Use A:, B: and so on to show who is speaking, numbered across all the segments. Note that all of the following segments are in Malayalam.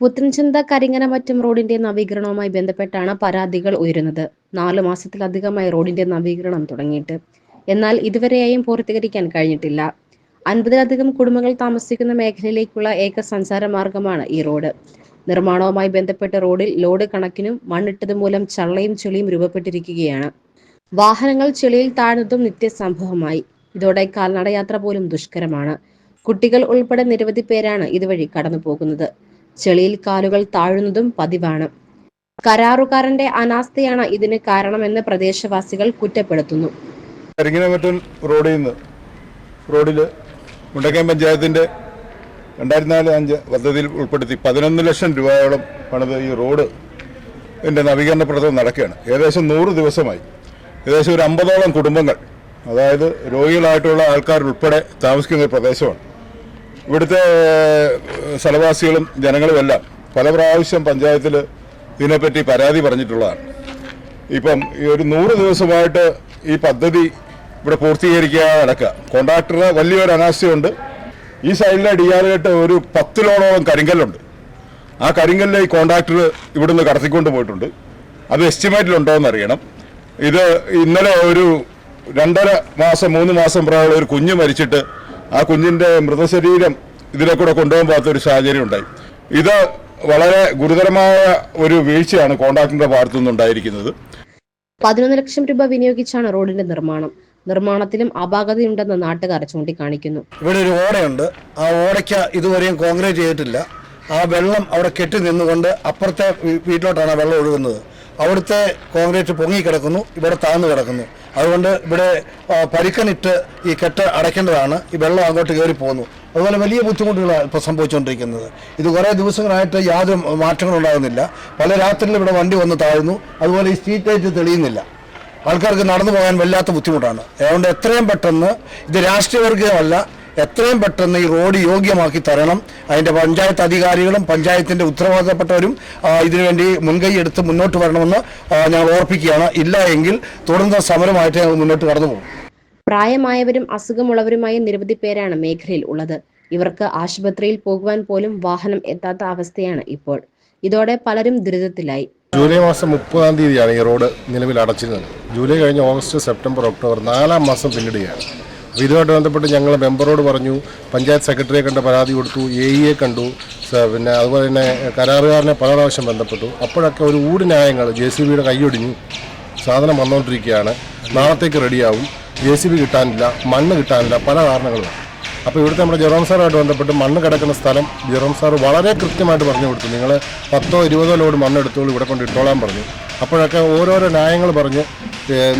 A: പുത്തൻചന്ത കരിങ്ങനമറ്റം റോഡിന്റെ നവീകരണവുമായി ബന്ധപ്പെട്ടാണ് പരാതികൾ ഉയരുന്നത്. 4 മാസത്തിലധികമായി റോഡിന്റെ നവീകരണം തുടങ്ങിയിട്ട്. എന്നാൽ ഇതുവരെയായും പൂർത്തീകരിക്കാൻ കഴിഞ്ഞിട്ടില്ല. 50-ലധികം കുടുംബങ്ങൾ താമസിക്കുന്ന മേഖലയിലേക്കുള്ള ഏക സഞ്ചാര മാർഗമാണ് ഈ റോഡ്. നിർമ്മാണവുമായി ബന്ധപ്പെട്ട റോഡിൽ ലോഡ് കണക്കിനും മണ്ണിട്ടത് മൂലം ചള്ളയും ചെളിയും രൂപപ്പെട്ടിരിക്കുകയാണ്. വാഹനങ്ങൾ ചെളിയിൽ താഴ്ന്നതും നിത്യസംഭവമായി. ഇതോടെ കാൽനടയാത്ര പോലും ദുഷ്കരമാണ്. കുട്ടികൾ ഉൾപ്പെടെ നിരവധി പേരാണ് ഇതുവഴി കടന്നുപോകുന്നത്. ചെളിയിൽ കാലുകൾ താഴുന്നതും പതിവാണ്. കരാറുകാരന്റെ അനാസ്ഥയാണ് ഇതിന് കാരണമെന്ന് പ്രദേശവാസികൾ കുറ്റപ്പെടുത്തുന്നു.
B: കരിങ്ങനമറ്റം റോഡില് മുണ്ടക്കയം പഞ്ചായത്തിന്റെ 2004-5 പദ്ധതിയിൽ ഉൾപ്പെടുത്തി 11 ലക്ഷം രൂപയോളം പണിത് ഈ റോഡ് നവീകരണ പ്രവർത്തനം നടക്കുകയാണ്. ഏകദേശം 100 ദിവസമായി. ഏകദേശം ഒരു 50ഓളം കുടുംബങ്ങൾ, അതായത് രോഗികളായിട്ടുള്ള ആൾക്കാരുൾപ്പെടെ താമസിക്കുന്ന ഒരു പ്രദേശമാണ്. ഇവിടുത്തെ സ്ഥലവാസികളും ജനങ്ങളുമെല്ലാം പല പ്രാവശ്യം പഞ്ചായത്തിൽ ഇതിനെപ്പറ്റി പരാതി പറഞ്ഞിട്ടുള്ളതാണ്. ഇപ്പം ഈ ഒരു 100 ദിവസമായിട്ട് ഈ പദ്ധതി ഇവിടെ പൂർത്തീകരിക്കാതെ നടക്കുക. കോൺട്രാക്ടറുടെ വലിയൊരു അനാസ്ഥയുണ്ട്. ഈ സൈഡിലെ ഡിയാറുകെട്ട് ഒരു 10 ലോഡോളം കരിങ്കല്ലുണ്ട്. ആ കരിങ്കല്ല് ഈ കോൺട്രാക്ടർ ഇവിടുന്ന് കടത്തിക്കൊണ്ട് പോയിട്ടുണ്ട്. അത് എസ്റ്റിമേറ്റിലുണ്ടോ എന്നറിയണം. ഇത് ഇന്നലെ ഒരു 2.5 മാസം 3 മാസം പ്രായമുള്ള ഒരു കുഞ്ഞ് മരിച്ചിട്ട് ആ കുഞ്ഞിന്റെ മൃതശരീരം ഇതിലെ കൂടെ കൊണ്ടുപോകാൻ പാത്തൊരു സാഹചര്യം ഉണ്ടായി. ഇത് വളരെ ഗുരുതരമായ ഒരു വീഴ്ചയാണ് കോൺട്രാക്ടറിന്റെ ഭാഗത്തു നിന്നുണ്ടായിരിക്കുന്നത്.
A: 11 ലക്ഷം രൂപ വിനിയോഗിച്ചാണ് റോഡിന്റെ നിർമ്മാണത്തിലും അപാകതയുണ്ടെന്ന് നാട്ടുകാർ ചൂണ്ടിക്കാണിക്കുന്നു.
C: ഇവിടെ ഒരു ഓടയുണ്ട്. ആ ഓടയ്ക്ക് ഇതുവരെയും കോൺക്രീറ്റ് ചെയ്തിട്ടില്ല. ആ വെള്ളം അവിടെ കെട്ടി നിന്നുകൊണ്ട് അപ്പുറത്തെ വീട്ടിലോട്ടാണ് വെള്ളം ഒഴുകുന്നത്. അവിടുത്തെ കോൺക്രീറ്റ് പൊങ്ങിക്കിടക്കുന്നു, ഇവിടെ താഴ്ന്നു കിടക്കുന്നു. അതുകൊണ്ട് ഇവിടെ പരിക്കനിട്ട് ഈ കെട്ട് അടയ്ക്കേണ്ടതാണ്. ഈ വെള്ളം അങ്ങോട്ട് കയറി പോകുന്നു. അതുപോലെ വലിയ ബുദ്ധിമുട്ടുകളാണ് ഇപ്പോൾ സംഭവിച്ചുകൊണ്ടിരിക്കുന്നത്. ഇത് കുറേ ദിവസങ്ങളായിട്ട് യാതൊരു മാറ്റങ്ങളും ഉണ്ടാകുന്നില്ല. പല രാത്രിയിൽ ഇവിടെ വണ്ടി വന്ന് താഴുന്നു. അതുപോലെ ഈ സ്ട്രീറ്റ് ലൈറ്റ് തെളിയുന്നില്ല. ആൾക്കാർക്ക് നടന്നു പോകാൻ വല്ലാത്ത ബുദ്ധിമുട്ടാണ്. അതുകൊണ്ട് എത്രയും പെട്ടെന്ന്, ഇത് രാഷ്ട്രീയവർഗീയമല്ല, എത്രയും പെട്ടെന്ന് ഈ റോഡ് യോഗ്യമാക്കി തരണം. അതിൻ്റെ പഞ്ചായത്ത് അധികാരികളും പഞ്ചായത്തിൻ്റെ ഉത്തരവാദിത്തപ്പെട്ടവരും ഇതിനുവേണ്ടി മുൻകൈ എടുത്ത് മുന്നോട്ട് വരണമെന്ന് ഞങ്ങൾ ഓർപ്പിക്കുകയാണ്. ഇല്ല എങ്കിൽ തുടർന്ന് സമരമായിട്ട് ഞങ്ങൾ മുന്നോട്ട് കടന്നു പോകും.
A: പ്രായമായവരും അസുഖമുള്ളവരുമായ നിരവധി പേരാണ് മേഖലയിൽ ഉള്ളത്. ഇവർക്ക് ആശുപത്രിയിൽ പോകുവാൻ പോലും വാഹനം എത്താത്ത അവസ്ഥയാണ് ഇപ്പോൾ. ഇതോടെ പലരും ദുരിതത്തിലായി.
D: ജൂലൈ മാസം 30-ാം തീയതിയാണ് ഈ റോഡ് നിലവിൽ അടച്ചിരുന്നത്. ജൂലൈ കഴിഞ്ഞ് ഓഗസ്റ്റ്, സെപ്റ്റംബർ, ഒക്ടോബർ 4-ാം മാസം പിന്നിടുകയാണ്. അപ്പോൾ ഇതുമായിട്ട് ബന്ധപ്പെട്ട് ഞങ്ങൾ മെമ്പറോട് പറഞ്ഞു, പഞ്ചായത്ത് സെക്രട്ടറിയെ കണ്ട് പരാതി കൊടുത്തു, AE കണ്ടു, പിന്നെ അതുപോലെ തന്നെ കരാറുകാരനെ പല പ്രാവശ്യം ബന്ധപ്പെട്ടു. അപ്പോഴൊക്കെ ഒരു ഊടിനായങ്ങൾ JCBയുടെ കൈയൊടിഞ്ഞു, സാധനം വന്നുകൊണ്ടിരിക്കുകയാണ്, നാളത്തേക്ക് റെഡിയാവും, JCB കിട്ടാനില്ല, മണ്ണ് കിട്ടാനില്ല, പല കാരണങ്ങളും. അപ്പോൾ ഇവിടുത്തെ നമ്മുടെ ജെറോം സാറുമായിട്ട് ബന്ധപ്പെട്ട് മണ്ണ് കിടക്കുന്ന സ്ഥലം ജെറോം സാർ വളരെ കൃത്യമായിട്ട് പറഞ്ഞു കൊടുത്തു. നിങ്ങൾ 10-20 ലോഡ് മണ്ണ് എടുത്തോളൂ, ഇവിടെ കൊണ്ട് ഇട്ടോളാൻ പറഞ്ഞു. അപ്പോഴൊക്കെ ഓരോരോ ന്യായങ്ങൾ പറഞ്ഞ്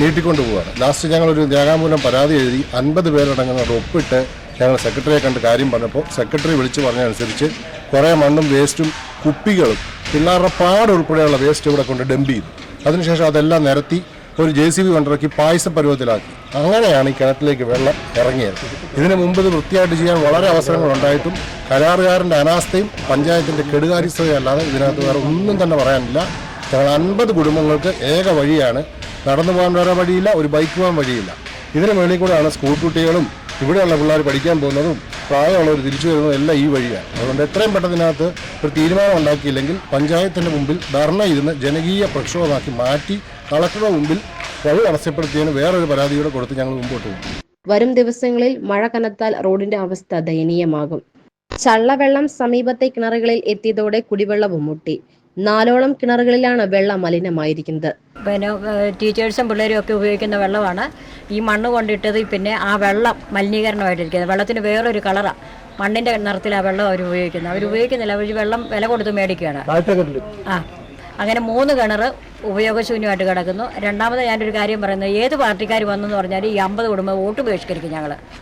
D: നീട്ടിക്കൊണ്ട് പോവുകയാണ്. ലാസ്റ്റ് ഞങ്ങളൊരു രേഖാമൂലം പരാതി എഴുതി 50 പേരടങ്ങുന്ന ഒപ്പിട്ട് ഞങ്ങൾ സെക്രട്ടറിയെ കണ്ട് കാര്യം പറഞ്ഞപ്പോൾ സെക്രട്ടറി വിളിച്ച് പറഞ്ഞതനുസരിച്ച് കുറേ മണ്ണും വേസ്റ്റും കുപ്പികളും പിള്ളേരുടെ പാട് ഉൾപ്പെടെയുള്ള വേസ്റ്റ് ഇവിടെ കൊണ്ട് ഡംപ് ചെയ്തു. അതിനുശേഷം അതെല്ലാം നിരത്തി ഒരു JCB കൊണ്ടിറക്കി പായസ പരുവത്തിലാക്കി. അങ്ങനെയാണ് ഈ കിണറ്റിലേക്ക് വെള്ളം ഇറങ്ങിയത്. ഇതിനു മുമ്പ് ഇത് വൃത്തിയായിട്ട് ചെയ്യാൻ വളരെ അവസരങ്ങളുണ്ടായിട്ടും കരാറുകാരൻ്റെ അനാസ്ഥയും പഞ്ചായത്തിൻ്റെ കെടുകാര്യസ്ഥതയും അല്ലാതെ ഇതിനകത്ത് വേറെ ഒന്നും തന്നെ പറയാനില്ല. ഞങ്ങൾ 50 കുടുംബങ്ങൾക്ക് ഏക വഴിയാണ്. നടന്നു പോകാൻ വേറെ വഴിയില്ല, ഒരു ബൈക്ക് പോകാൻ വഴിയില്ല. ഇതിന് മുകളിൽ കൂടെയാണ് സ്കൂൾ കുട്ടികളും ഇവിടെയുള്ള പിള്ളേർ പഠിക്കാൻ പോകുന്നതും പ്രായമുള്ളവർ തിരിച്ചു വരുന്നതും എല്ലാം ഈ വഴിയാണ്. അതുകൊണ്ട് എത്രയും പെട്ടെന്നതിനകത്ത് ഒരു തീരുമാനം ഉണ്ടാക്കിയില്ലെങ്കിൽ പഞ്ചായത്തിൻ്റെ മുമ്പിൽ ധർണ ഇരുന്ന് ജനകീയ പ്രക്ഷോഭമാക്കി മാറ്റി കളക്ടറുടെ മുമ്പിൽ വഴി തടസ്സപ്പെടുത്തിയതിന് വേറൊരു പരാതിയോടെ കൊടുത്ത് ഞങ്ങൾ മുമ്പോട്ട് പോകും.
A: വരും ദിവസങ്ങളിൽ മഴ കനത്താൽ റോഡിന്റെ അവസ്ഥ ദയനീയമാകും. ചള്ളവെള്ളം സമീപത്തെ കിണറുകളിൽ എത്തിയതോടെ കുടിവെള്ളവും മുട്ടി. 4ഓളം കിണറുകളിലാണ് വെള്ളം മലിനമായിരിക്കുന്നത്.
E: പിന്നെ ടീച്ചേഴ്സും പിള്ളേരും ഒക്കെ ഉപയോഗിക്കുന്ന വെള്ളമാണ് ഈ മണ്ണ് കൊണ്ടിട്ടത്. പിന്നെ ആ വെള്ളം മലിനീകരണമായിട്ടിരിക്കുന്നത്. വെള്ളത്തിന് വേറൊരു കളറാണ്, മണ്ണിൻ്റെ നിറത്തിൽ ആ വെള്ളം അവർ ഉപയോഗിക്കുന്നില്ല. അവർ വെള്ളം വില കൊടുത്ത് മേടിക്കുകയാണ്. അങ്ങനെ 3 കിണർ ഉപയോഗശൂന്യമായിട്ട് കിടക്കുന്നു. രണ്ടാമത് ഞാനൊരു കാര്യം പറയുന്നത്, ഏത് പാർട്ടിക്കാർ വന്നെന്ന് പറഞ്ഞാൽ ഈ 50 കുടുംബം വോട്ട് ബഹിഷ്കരിക്കും.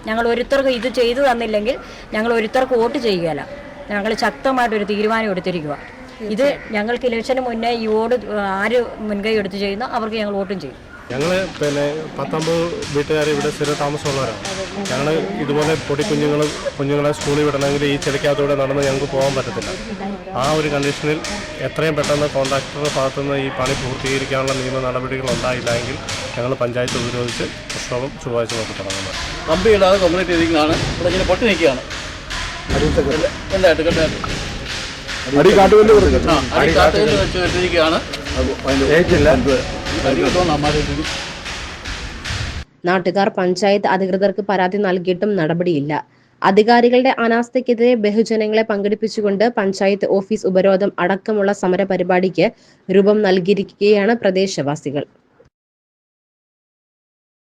E: ഞങ്ങൾ ഒരുത്തർക്ക് ഇത് ചെയ്തു തന്നില്ലെങ്കിൽ ഞങ്ങൾ ഒരുത്തർക്ക് വോട്ട് ചെയ്യുകയില്ല. ഞങ്ങൾ ശക്തമായിട്ടൊരു തീരുമാനം എടുത്തിരിക്കുക. ഇത് ഞങ്ങൾക്ക് ഇലക്ഷന് മുന്നേ ഈ വോട്ട് ആര് മുൻകൈ എടുത്ത് ചെയ്യുന്നോ അവർക്ക് ഞങ്ങൾ വോട്ടും ചെയ്യും.
F: ഞങ്ങൾ പിന്നെ 19 വീട്ടുകാർ ഇവിടെ സ്ഥിര താമസമുള്ളവരാണ്. ഞങ്ങൾ ഇതുപോലെ കുഞ്ഞുങ്ങളെ സ്കൂളിൽ വിടണമെങ്കിൽ ഈ ചെടിക്കകത്തൂടെ നടന്ന് ഞങ്ങൾക്ക് പോകാൻ പറ്റത്തില്ല. ആ ഒരു കണ്ടീഷനിൽ എത്രയും പെട്ടെന്ന് കോൺട്രാക്ടറുടെ ഭാഗത്തുനിന്ന് ഈ പണി പൂർത്തീകരിക്കാനുള്ള നിയമ നടപടികൾ ഉണ്ടായില്ലെങ്കിൽ ഞങ്ങൾ പഞ്ചായത്ത് ഉപരോധിച്ച് പ്രക്ഷോഭം ചൊവ്വാഴ്ച നോക്കി തുടങ്ങുന്നത്.
G: കമ്പി ഇടാതെ കോൺക്രീറ്റ് ചെയ്തിരിക്കുന്നതാണ്. ഇവിടെ ഇങ്ങനെ പൊട്ടി നിൽക്കുകയാണ്. എന്തായിട്ട്
B: അടി കാട്ടുകല്ല് വെച്ച്
G: കെട്ടിരിക്കുകയാണ്.
A: നാട്ടുകാർ പഞ്ചായത്ത് അധികൃതർക്ക് പരാതി നൽകിയിട്ടും നടപടിയില്ല. അധികാരികളുടെ അനാസ്ഥയ്ക്കെതിരെ ബഹുജനങ്ങളെ പങ്കെടുപ്പിച്ചുകൊണ്ട് പഞ്ചായത്ത് ഓഫീസ് ഉപരോധം അടക്കമുള്ള സമര പരിപാടിക്ക് രൂപം നൽകിയിരിക്കുകയാണ് പ്രദേശവാസികൾ.